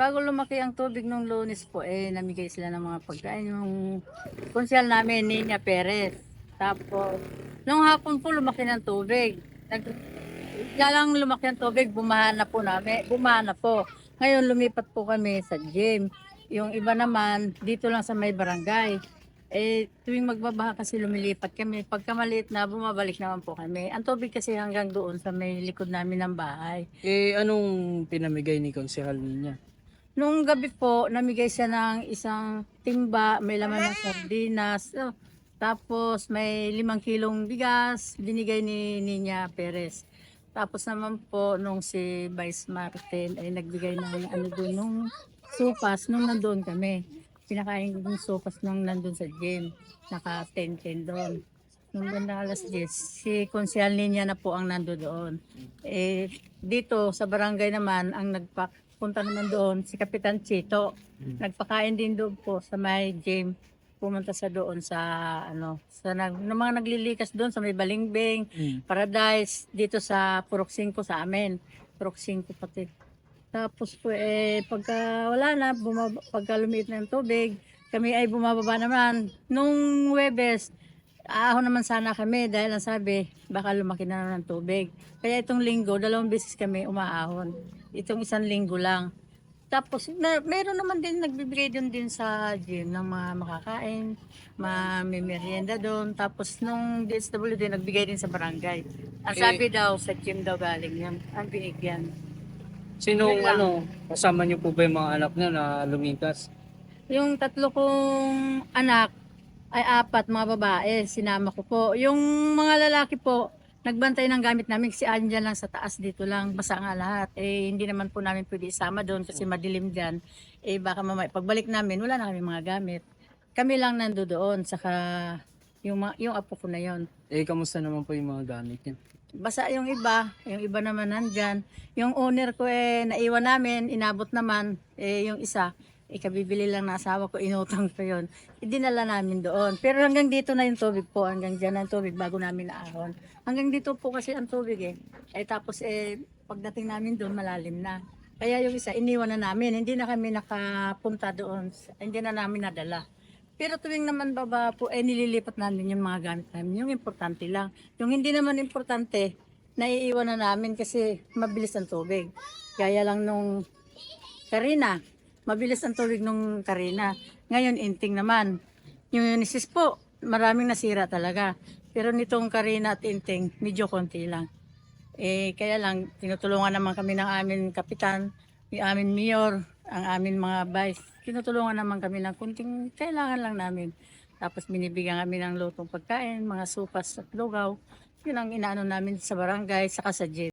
bago lumaki ang tubig nung Lunes po, namigay sila ng mga pagkain yung konsyal namin, Nina Perez. Tapos, nung hapon po lumaki ng tubig. Kaya lang lumaki ang tubig, bumaha na po. Ngayon lumipat po kami sa gym. Yung iba naman, dito lang sa may barangay. Tuwing magbabaha kasi lumilipat kami. Pagka maliit na, bumabalik naman po kami. Ang tubig kasi hanggang doon sa may likod namin ng bahay. Anong pinamigay ni Konsehal niya? Nung gabi po, namigay siya ng isang timba, may laman ng sardinas, tapos may 5 kilong bigas, binigay ni Nina Perez. Tapos naman po, nung si Vice Martin ay nagbigay ng ano doon, nung sopas, nung nandoon kami. Pinakain ko yung sopas nung nandun sa gym, naka 10-10 doon. Nung banda alas 10, si Konsyal Ninya na po ang nando doon. Dito sa barangay naman, ang punta naman doon, si Kapitan Chito. Nagpakain din doon po sa may gym. Pumunta sa doon sa ng mga naglilikas doon sa may Balingbing, Paradise, dito sa Purok 5 sa amin. Purok 5 pati. Tapos po pagka wala na, pagka lumiit na yung tubig, kami ay bumababa naman. Nung Huwebes, ahon naman sana kami dahil ang sabi, baka lumaki na naman ng tubig. Kaya itong linggo, 2 beses kami umaahon. Itong isang linggo lang. Tapos meron naman din nagbibigay din sa gym ng mga makakain, may merienda doon. Tapos nung DSWD nagbigay din sa barangay. Ang sabi daw sa gym daw galing yan, ang binigyan. Sinong Yun lang. kasama niyo po ba yung mga anak niya na lumikas? Yung 3 kong anak ay 4 mga babae, sinama ko po. Yung mga lalaki po, nagbantay ng gamit namin kasi andyan lang sa taas dito lang, basa nga lahat. Hindi naman po namin pwede isama doon kasi madilim dyan. Baka mamaya, pagbalik namin, wala na kami mga gamit. Kami lang nando doon, saka yung apo ko na yon. Kamusta naman po yung mga gamit niya? Basa yung iba naman nandyan. Yung owner ko naiwan namin, inabot naman. Yung isa, kabibili lang ng asawa ko, inutang ko yun. Dinala namin doon. Pero hanggang dito na yung tubig po, hanggang dyan na yung tubig bago namin naahon. Hanggang dito po kasi ang tubig tapos pagdating namin doon, malalim na. Kaya yung isa, iniwan na namin. Hindi na kami nakapunta doon. Hindi na namin nadala. Pero tuwing naman baba po, nililipat namin yung mga gamit namin. Yung importante lang. Yung hindi naman importante, naiiwan na namin kasi mabilis ang tubig. Gaya lang nung Karina, mabilis ang tubig nung Karina. Ngayon, inting naman. Yung Unisys po, maraming nasira talaga. Pero nitong Karina at inting, medyo konti lang. Kaya lang, tinutulungan naman kami ng aming kapitan, yung aming mayor, ang aming mga vice. Tinutulungan naman kami ng kunting kailangan lang namin. Tapos binibigyan kami ng lutong pagkain, mga supas at lugaw. Yun ang inaano namin sa barangay, saka sa gym.